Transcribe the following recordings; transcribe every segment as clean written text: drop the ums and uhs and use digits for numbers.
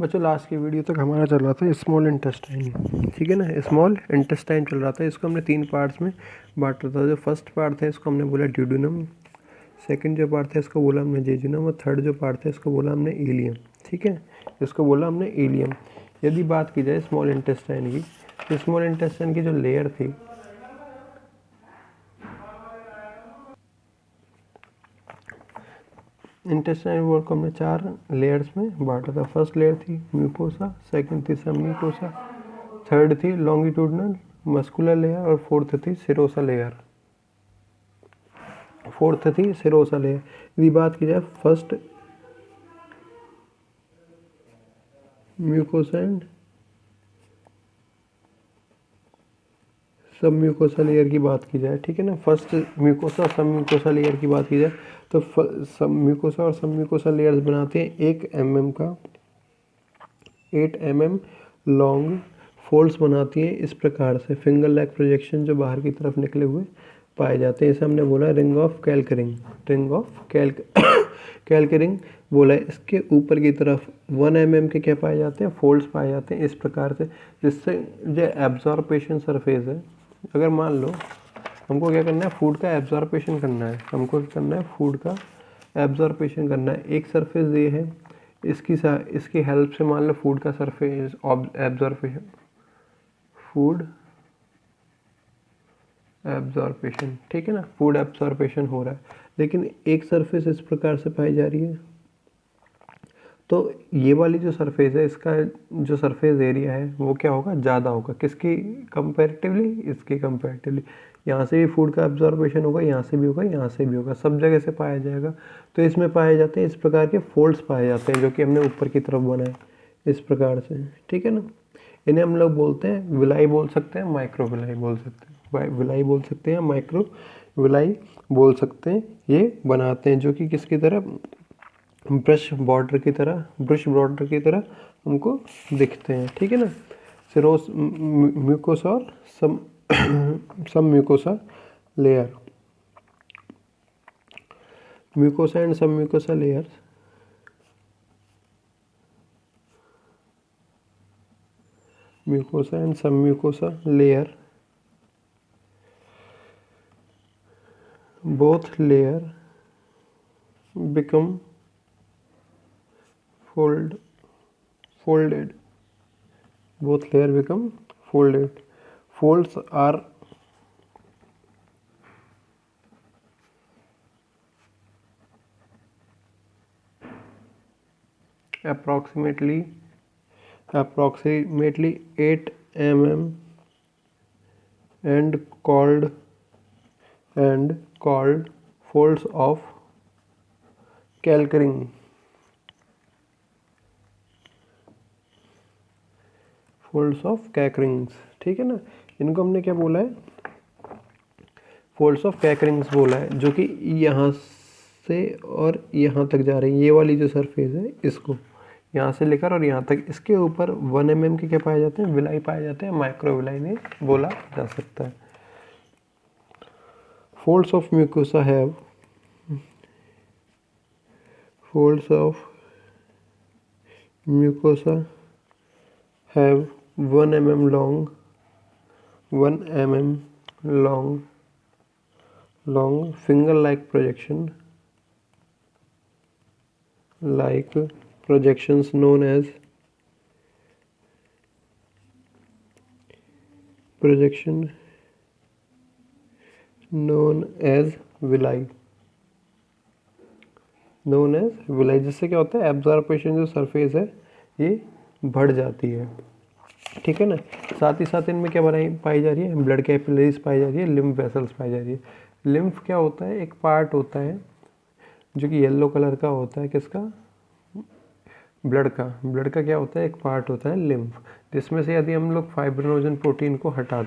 बच्चों लास्ट की वीडियो तक हमारा चल रहा था स्मॉल इंटेस्टाइन, ठीक है ना। स्मॉल इंटेस्टाइन चल रहा था, इसको हमने 3 पार्ट्स में बांटा था। जो फर्स्ट पार्ट था इसको हमने बोला ड्यूडेनम, सेकंड जो पार्ट था इसको बोला हमने जेजुनम, और थर्ड जो पार्ट था इसको बोला हमने इलियम, ठीक है। इसको बोला हमने इलियम। यदि बात की जाए स्मॉल इंटेस्टाइन की, तो स्मॉल इंटेस्टाइन की जो लेयर थी, इंटेस्टाइन वॉल को हमने 4 लेयर्स में बांटा था। फर्स्ट लेयर थी म्यूकोसा, सेकंड थी सब म्यूकोसा, थर्ड थी लॉन्गिट्यूडनल मस्कुलर लेयर, और फोर्थ थी सिरोसा लेयर। यदि बात की जाए फर्स्ट म्यूकोसा एंड सब म्यूकोसा लेयर की बात की जाए, ठीक है ना। फर्स्ट म्यूकोसा सब म्यूकोसा लेयर की बात की जाए तो सब म्यूकोसा और सब म्यूकोसा लेयर्स बनाते हैं 1 mm का 8 mm लॉन्ग फोल्ड्स बनाती हैं इस प्रकार से। फिंगर लाइक प्रोजेक्शन जो बाहर की तरफ निकले हुए पाए जाते हैं, इसे हमने बोला रिंग ऑफ कैल्करिंग। कैल्करिंग बोला है। इसके ऊपर की तरफ 1 mm के क्या पाए जाते हैं, फोल्ड्स पाए जाते हैं इस प्रकार से, जिससे जो एब्जॉर्पेशन सरफेस है, अगर मान लो हमको क्या करना है, फूड का एब्जॉर्पेशन करना है, फूड का एब्जॉर्पेशन करना है। एक सरफेस ये है, इसकी हेल्प से मान लो फूड का सरफेस एब्जॉर्पेशन, फूड एब्जॉर्पेशन, ठीक है ना, फूड एब्जॉर्पेशन हो रहा है। लेकिन एक सरफेस इस प्रकार से पाई जा रही है, तो ये वाली जो सरफेस है, इसका जो सरफेस एरिया है वो क्या होगा, ज़्यादा होगा। किसकी कंपैरेटिवली, इसकी कंपैरेटिवली। यहाँ से भी फूड का एब्जॉर्बेशन होगा, यहाँ से भी होगा, यहाँ से भी होगा, सब जगह से पाया जाएगा। तो इसमें पाए जाते हैं इस प्रकार के फोल्ड्स पाए जाते हैं, जो कि हमने ऊपर की तरफ बनाए इस प्रकार से, ठीक है ना। इन्हें हम लोग बोलते हैं विलाई बोल सकते हैं, माइक्रो विलाई बोल सकते हैं, विलाई बोल सकते हैं, माइक्रो विलाई बोल सकते हैं। ये बनाते हैं जो कि किसकी तरह, ब्रश बॉर्डर की तरह हमको दिखते हैं, ठीक है ना। सिरोस म्यूकोसा और सब म्यूकोसा लेयर, म्यूकोसा एंड सब म्यूकोसा लेयर्स, म्यूकोसा एंड सब mucosa layer, both layer become folded, both layer become folded. Folds are approximately 8 mm and called folds of calcaring. Folds of Kerckrings, ठीक है ना। इनको हमने क्या बोला है, फोल्ड्स ऑफ कैकरिंग्स बोला है, जो कि यहाँ से और यहाँ तक जा रही है। ये वाली जो सरफेस है, इसको यहाँ से लेकर और यहाँ तक, इसके ऊपर 1 mm के क्या पाए जाते हैं, विलाई पाए जाते हैं, माइक्रो विलाई ने बोला जा सकता है। Folds of mucosa have, folds of mucosa have 1 mm long finger like projections known as villi, जिससे क्या होता है, एब्जॉर्बेशन जो सरफेस है ये बढ़ जाती है, ठीक है ना। साथ ही साथ इनमें क्या पाई जा रही है, ब्लड कैपिलरीज पाई जा रही है, लिम्फ वेसल्स पाई जा रही है। लिम्फ क्या होता है, एक पार्ट होता है जो कि येलो कलर का होता है, किसका, ब्लड का क्या होता है, एक पार्ट होता है लिम्फ, जिसमें से यदि हम लोग फाइब्रिनोजन प्रोटीन को हटा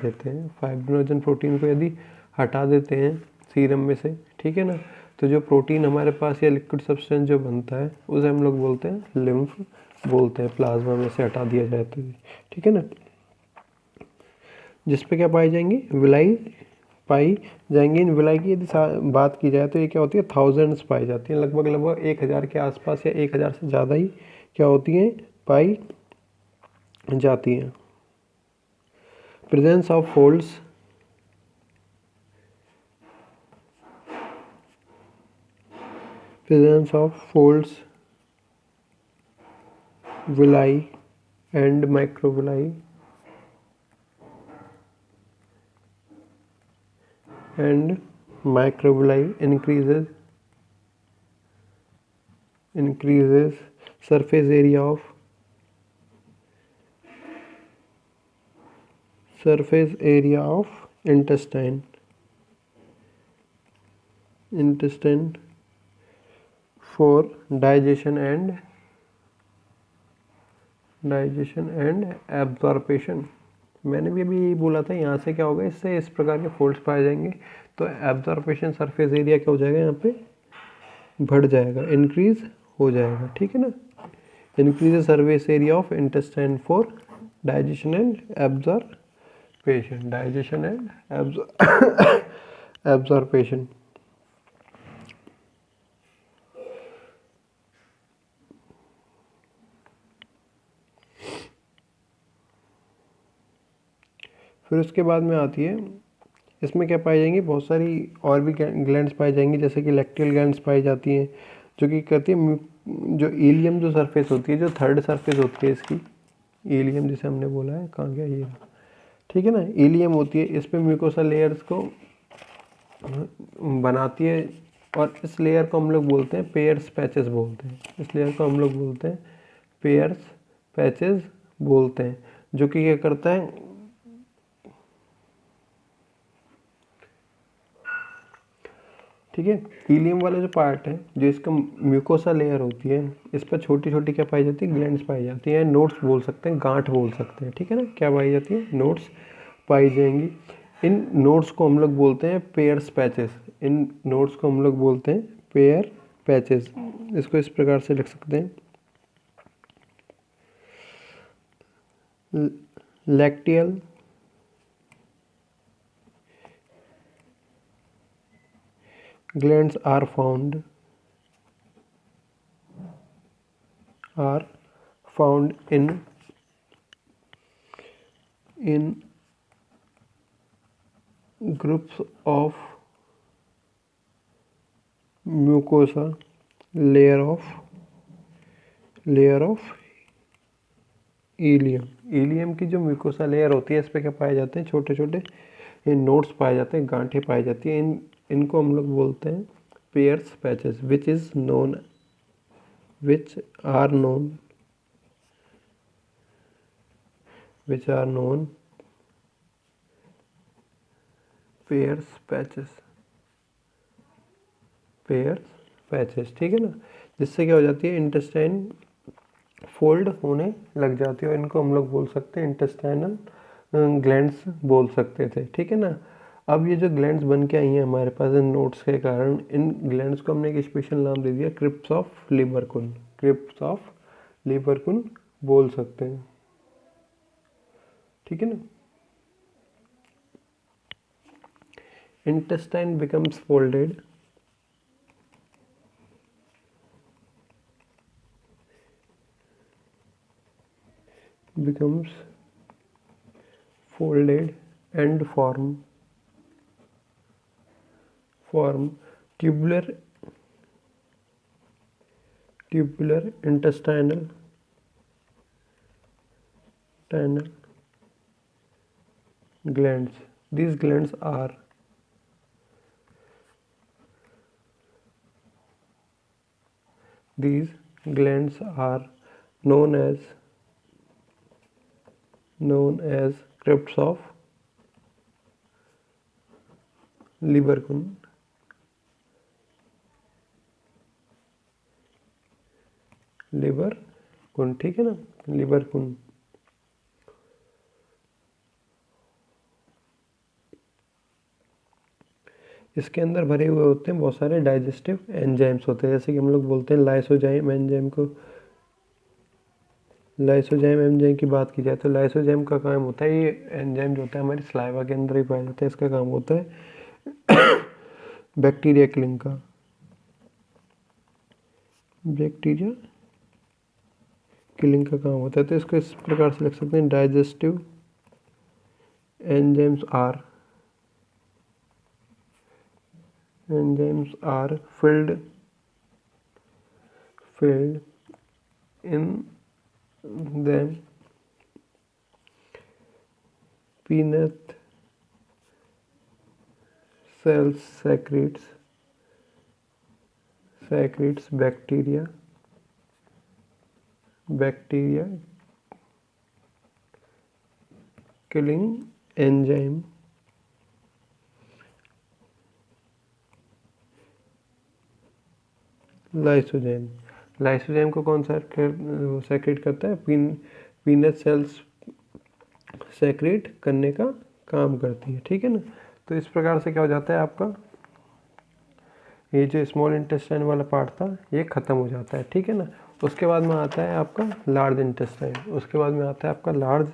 देते हैं, सीरम में से, ठीक है ना, तो जो प्रोटीन हमारे पास या लिक्विड सब्सटेंस जो बनता है उसे हम लोग बोलते हैं लिम्फ बोलते हैं। प्लाज्मा में से हटा दिया जाए तो, ठीक है ना। जिस पे क्या पाई जाएंगी, विलाई पाई जाएंगी। इन विलाई की यदि बात की जाए तो ये क्या होती है, थाउजेंड्स पाई जाती हैं, लगभग 1000 के आसपास या 1000 से ज़्यादा ही क्या होती हैं, पाई जाती हैं। Presence of folds villi and microvilli increases surface area of intestine for digestion and absorption। मैंने भी अभी यही बोला था, यहाँ से क्या होगा, इससे इस प्रकार के फोल्ड्स पाए जाएंगे तो एब्जॉर्प्शन सरफेस एरिया क्या हो जाएगा, यहाँ पे बढ़ जाएगा, इंक्रीज हो जाएगा। ठीक है ना, increase surface area of intestine for digestion and absorption. फिर उसके बाद में आती है, इसमें क्या पाई जाएंगी, बहुत सारी और भी ग्लैंड्स पाई जाएंगी, जैसे कि लैक्टियल ग्लैंड्स पाई जाती हैं, जो कि कहती है जो इलियम जो सरफेस होती है, जो थर्ड सरफेस होती है इसकी, इलियम जिसे हमने बोला है, कहाँ गया ये, ठीक है ना, इलियम होती है, इस पे म्यूकोसा लेयर्स को बनाती है, और इस लेयर को हम लोग बोलते हैं पेयर्स पैचेस बोलते हैं। इस लेयर को हम लोग बोलते हैं पेयर्स पैचेस बोलते हैं, जो कि क्या करता है, ठीक है। इलियम वाला जो पार्ट है, जो इसका म्यूकोसा लेयर होती है, इस पर छोटी छोटी क्या पाई जाती है, ग्लैंड्स पाई जाती हैं, नोड्स बोल सकते हैं, गांठ बोल सकते हैं, ठीक है ना, क्या पाई जाती है, नोड्स पाई जाएंगी। इन नोड्स को हम लोग बोलते हैं पेयर्स पैचेस, इन नोड्स को हम लोग बोलते हैं पेयर पैचेस। इसको इस प्रकार से लिख सकते हैं, lacteal glands are found in groups of mucosa layer of ileum की जो म्यूकोसा लेयर होती है, इस पे क्या पाए जाते हैं, छोटे छोटे ये नोड्स पाए जाते हैं, गांठें पाई जाती हैं, इनको हम लोग बोलते हैं Peyer's patches, which are known Peyer's patches, ठीक है ना, जिससे क्या हो जाती है, इंटेस्टाइन फोल्ड होने लग जाती है, और इनको हम लोग बोल सकते हैं इंटेस्टाइनल ग्लैंड्स बोल सकते थे, ठीक है ना। अब ये जो ग्लैंड्स बन के आई हैं हमारे पास इन नोड्स के कारण, इन ग्लैंड्स को हमने एक स्पेशल नाम दे दिया, क्रिप्स ऑफ लिबरकुन बोल सकते हैं, ठीक है ना। intestine becomes folded and form tubular intestinal glands. These glands are known as crypts of लिबरकुन, ठीक है ना, लिबरकुन। इसके अंदर भरे हुए होते हैं बहुत सारे डाइजेस्टिव एंजाइम्स होते हैं, जैसे कि हम लोग बोलते हैं लाइसोजाइम एंजाइम की बात की जाए तो लाइसोजाइम का काम होता है, ये एंजाइम जो होता है हमारी सलाइवा के अंदर ही पाया जाता है, इसका काम होता है बैक्टीरिया किलिंग किलिंग का काम होता है। तो इसको इस प्रकार से लिख सकते हैं, digestive enzymes are filled in them peanut cells secretes bacteria killing enzyme lysozyme को कौन सेक्रेट करता है? पीनट सेल्स सेक्रेट करने का काम करती है, ठीक है ना। तो इस प्रकार से क्या हो जाता है आपका, ये जो स्मॉल इंटेस्टाइन वाला पार्ट था ये ख़त्म हो जाता है, ठीक है ना। उसके बाद में आता है आपका लार्ज इंटेस्टाइन, उसके बाद में आता है आपका लार्ज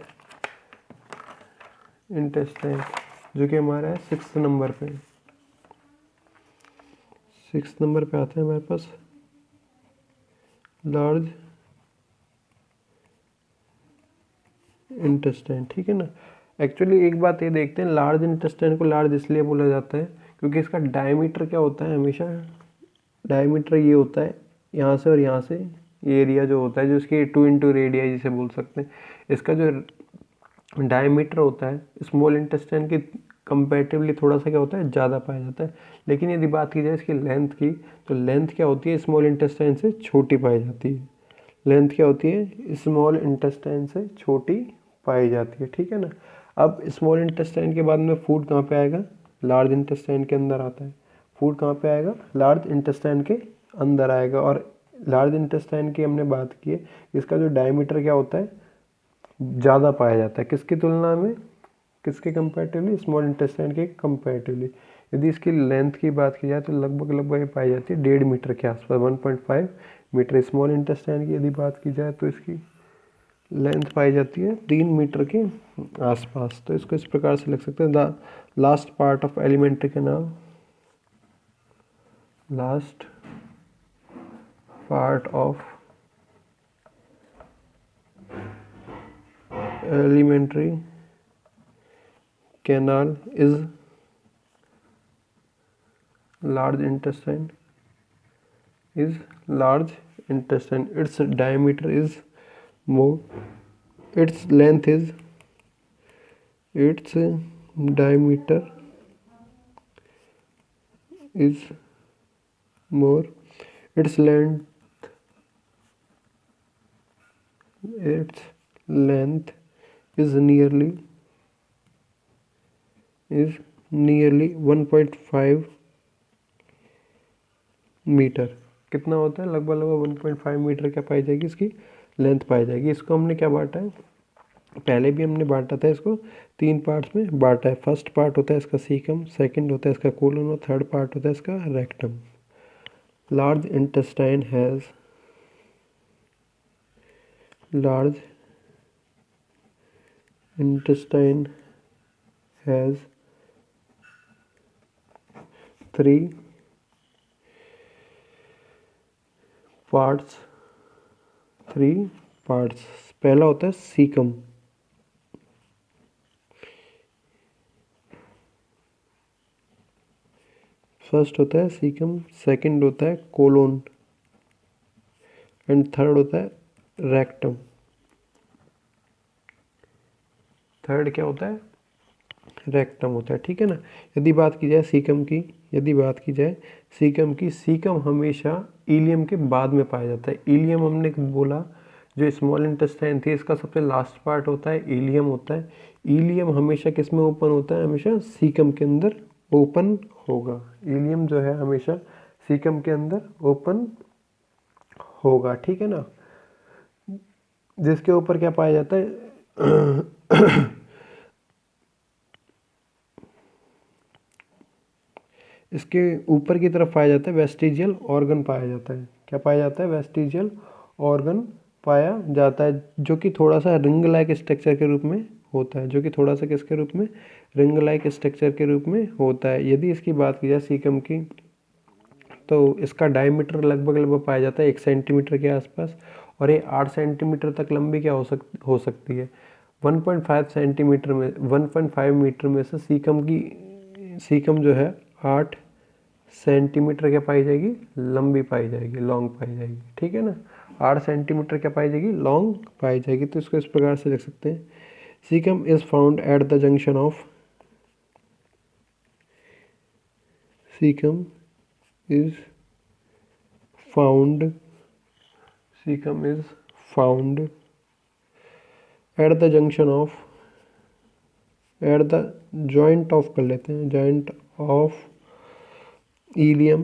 इंटेस्टाइन जो कि हमारा है 6th नंबर पे। 6th नंबर पे आता है हमारे पास लार्ज इंटेस्टाइन, ठीक है ना। एक्चुअली एक बात ये देखते हैं, लार्ज इंटेस्टाइन को लार्ज इसलिए बोला जाता है क्योंकि इसका डायमीटर क्या होता है, हमेशा डायमीटर ये होता है यहाँ से और यहाँ से, ये एरिया जो होता है जो इसकी 2 इंटू रेडियाई जिसे बोल सकते हैं, इसका जो डायमीटर होता है स्मॉल इंटेस्टाइन की कंपैरेटिवली थोड़ा सा क्या होता है, ज़्यादा पाया जाता है। लेकिन यदि बात की जाए इसकी लेंथ की, तो लेंथ क्या होती है, स्मॉल इंटेस्टाइन से छोटी पाई जाती है। लेंथ क्या होती है, स्मॉल इंटेस्टाइन से छोटी पाई जाती है, ठीक है ना। अब स्मॉल इंटेस्टाइन के बाद में फूड कहाँ पे आएगा, लार्ज इंटेस्टाइन के अंदर आता है। फूड कहाँ पे आएगा, लार्ज इंटेस्टाइन के अंदर आएगा। और लार्ज इंटेस्टाइन की हमने बात की है, इसका जो डायमीटर क्या होता है, ज़्यादा पाया जाता है। किसकी तुलना में, किसके कंपैरेटिवली, स्मॉल इंटेस्टाइन के कंपैरेटिवली। यदि इसकी लेंथ की बात की जाए तो लगभग ये पाई जाती है 1.5 मीटर के आसपास, 1.5 मीटर। स्मॉल इंटेस्टाइन की यदि बात की जाए तो इसकी लेंथ पाई जाती है 3 मीटर के आसपास। तो इसको इस प्रकार से लिख सकते हैं, the last part of alimentary canal, last part of alimentary canal is large intestine, its diameter is more, its length is, its diameter is more, its length is nearly 1.5 metre. कितना होता है, लगभग 1.5 मीटर क्या पाई जाएगी, इसकी length पाई जाएगी। इसको हमने क्या बांटा है, पहले भी हमने बांटा था, इसको 3 पार्ट्स में बांटा है। फर्स्ट पार्ट होता है इसका सीकम, सेकंड होता है इसका कोलन और थर्ड पार्ट होता है इसका rectum. Large intestine has, large intestine has 3 parts, 3 parts. पहला होता है सीकम, फर्स्ट होता है सीकम, सेकंड होता है कोलोन एंड थर्ड होता है रेक्टम। थर्ड क्या होता है, रेक्टम होता है, ठीक है ना। यदि बात की जाए सीकम की, सीकम हमेशा इलियम के बाद में पाया जाता है। इलियम हमने बोला जो स्मॉल इंटेस्टाइन थी इसका सबसे लास्ट पार्ट होता है, इलियम होता है। इलियम हमेशा किस में ओपन होता है, हमेशा सीकम के अंदर ओपन होगा। इलियम जो है हमेशा सीकम के अंदर ओपन होगा, ठीक है ना। जिसके ऊपर क्या पाया जाता है इसके ऊपर की तरफ पाया जाता है वेस्टिजियल ऑर्गन पाया जाता है। क्या पाया जाता है, वेस्टिजियल ऑर्गन पाया जाता है, जो कि थोड़ा सा रिंग लाइक स्ट्रक्चर के रूप में होता है, जो कि थोड़ा सा किसके रूप में, रिंग लाइक स्ट्रक्चर के रूप में होता है। यदि इसकी बात की जाए सीकम की, तो इसका डायमीटर लगभग पाया जाता है 1 सेंटीमीटर के आसपास, और ये 8 सेंटीमीटर तक लंबी क्या हो सकती है। 1.5 सेंटीमीटर में 1.5 मीटर में से सीकम जो है 8 सेंटीमीटर क्या पाई जाएगी, लंबी पाई जाएगी, लॉन्ग पाई जाएगी। ठीक है ना, 8 सेंटीमीटर क्या पाई जाएगी, लॉन्ग पाई जाएगी। तो इसको इस प्रकार से लिख सकते हैं, caecum is found at the junction of caecum is found at the junction of at the joint of कर लेते हैं, joint of ileum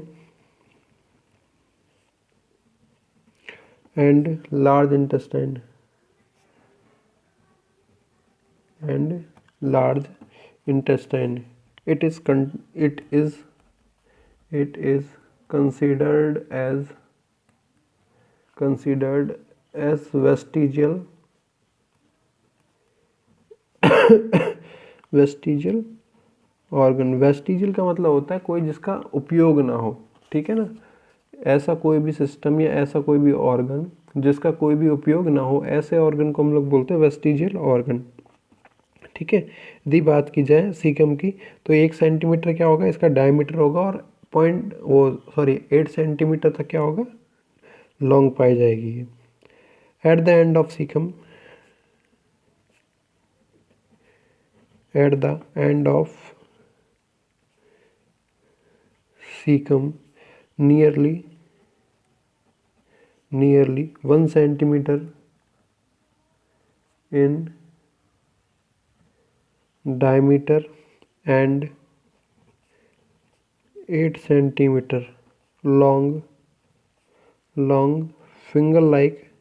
and large intestine it is considered as vestigial organ। Vestigial का मतलब होता है कोई जिसका उपयोग ना हो। ठीक है ना, ऐसा कोई भी सिस्टम या ऐसा कोई भी ऑर्गन जिसका कोई भी उपयोग ना हो, ऐसे ऑर्गन को हम लोग बोलते हैं वेस्टिजियल ऑर्गन। ठीक है, यदि बात की जाए सीकम की, तो 1 सेंटीमीटर क्या होगा, इसका डायमीटर होगा, और 8 सेंटीमीटर तक क्या होगा, लॉन्ग पाई जाएगी। At the end of caecum nearly 1 centimeter in diameter and 8 centimeter long finger like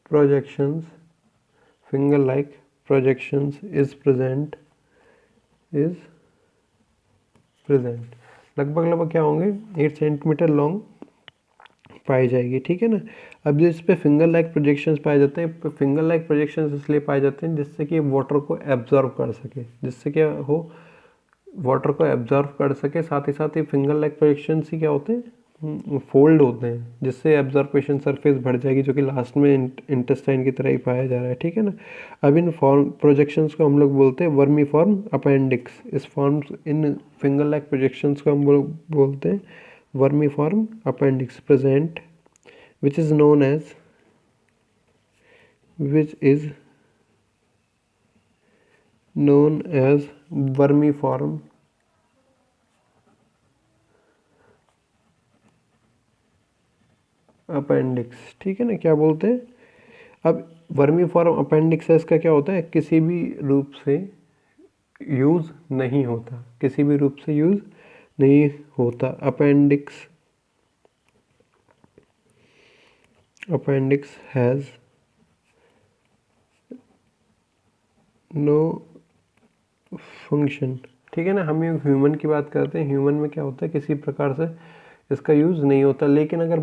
projections is present लगभग क्या होंगे, 8 सेंटीमीटर लॉन्ग पाई जाएगी। ठीक है ना, अब जो इस पे फिंगर लाइक प्रोजेक्शंस पाए जाते हैं, फिंगर लाइक प्रोजेक्शंस इसलिए पाए जाते हैं जिससे कि वाटर को एब्जॉर्ब कर सके, जिससे क्या हो, वाटर को एब्जॉर्ब कर सके। साथ ही साथ ये फिंगर लाइक प्रोजेक्शंस ही क्या होते हैं, फोल्ड होते हैं, जिससे एब्जॉर्बेशन सरफेस बढ़ जाएगी, जो कि लास्ट में इंटेस्टाइन की तरह ही पाया जा रहा है। ठीक है ना, अब इन फॉर्म प्रोजेक्शंस को हम लोग बोलते हैं वर्मीफॉर्म अपेंडिक्स। इस forms in finger like projections को हम लोग बोलते हैं vermiform appendix present, which is known as vermiform appendix. ठीक है ना, क्या बोलते हैं, अब वर्मीफॉर्म अपेंडिक्स इसका क्या होता है, किसी भी रूप से यूज़ नहीं होता, किसी भी रूप से यूज़ नहीं होता। Appendix has no function. ठीक है ना, हम ह्यूमन की बात करते हैं, ह्यूमन में क्या होता है, किसी प्रकार से इसका यूज़ नहीं होता। लेकिन अगर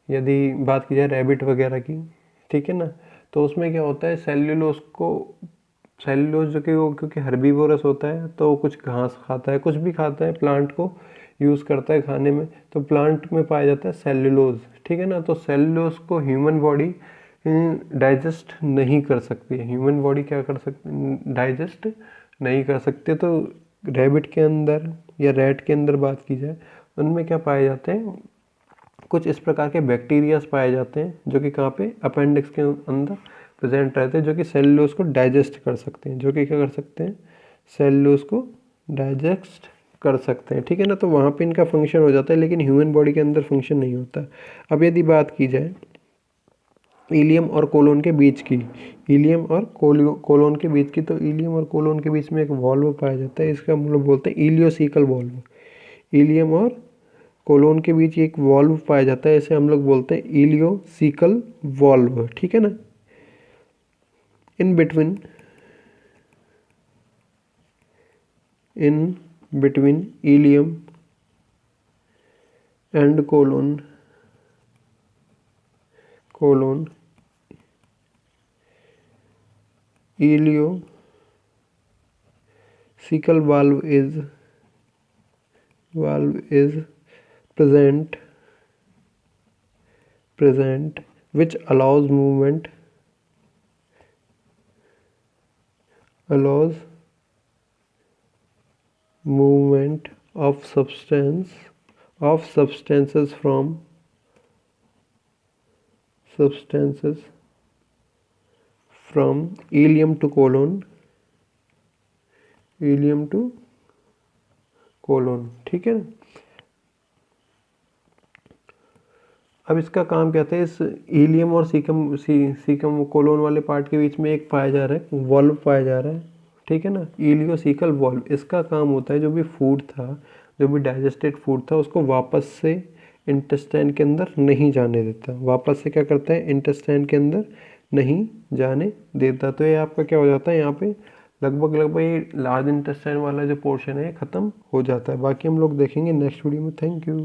यदि बात की जाए रैबिट वगैरह की, ठीक है ना, तो उसमें क्या होता है, सेल्यूलोज जो कि वो क्योंकि हर्बीवोरस होता है, तो वो कुछ घास खाता है, कुछ भी खाता है, प्लांट को यूज़ करता है खाने में, तो प्लांट में पाया जाता है सेल्यूलोज। ठीक है ना, तो सेल्यूलोज को ह्यूमन बॉडी डाइजेस्ट नहीं कर सकती है, ह्यूमन बॉडी क्या कर सकती, डाइजेस्ट नहीं कर सकते। तो रैबिट के अंदर या रैट के अंदर बात की जाए, उनमें क्या पाए जाते हैं, कुछ इस प्रकार के बैक्टीरियाज पाए जाते हैं, जो कि कहाँ पे, अपेंडिक्स के अंदर प्रेजेंट रहते हैं, जो कि सेल्यूलोज को डाइजेस्ट कर सकते हैं, जो कि क्या कर सकते हैं, सेल्यूलोज को डाइजेस्ट कर सकते हैं। ठीक है ना, तो वहाँ पे इनका फंक्शन हो जाता है, लेकिन ह्यूमन बॉडी के अंदर फंक्शन नहीं होता। अब यदि बात की जाए इलियम और कोलोन के बीच की, कोलोन के बीच की, तो इलियम और कोलोन के बीच में एक वॉल्व पाया जाता है, इसका हम लोग बोलते हैं इलियोसिकल वॉल्व। इलियम और कोलोन के बीच एक वॉल्व पाया जाता है, इसे हम लोग बोलते हैं इलियोसिकल वॉल्व। ठीक है ना, in between ileum and colon ileocaecal valve is valve is present which allows movement of substances from ileum to colon, ठीक है। अब इसका काम क्या है, इस इलियम और सीकम कोलोन वाले पार्ट के बीच में एक पाया जा रहा है, वॉल्व पाया जा रहा है, ठीक है ना, इलियोसिकल वॉल्व। इसका काम होता है जो भी फूड था, जो भी डाइजेस्टेड फूड था, उसको वापस से इंटेस्टाइन के अंदर नहीं जाने देता, वापस से क्या करता है, इंटेस्टाइन के अंदर नहीं जाने देता। तो ये आपका क्या हो जाता है, यहाँ पे लगभग ये लार्ज इंटेस्टाइन वाला जो पोर्शन है ख़त्म हो जाता है। बाकी हम लोग देखेंगे नेक्स्ट वीडियो में। Thank you.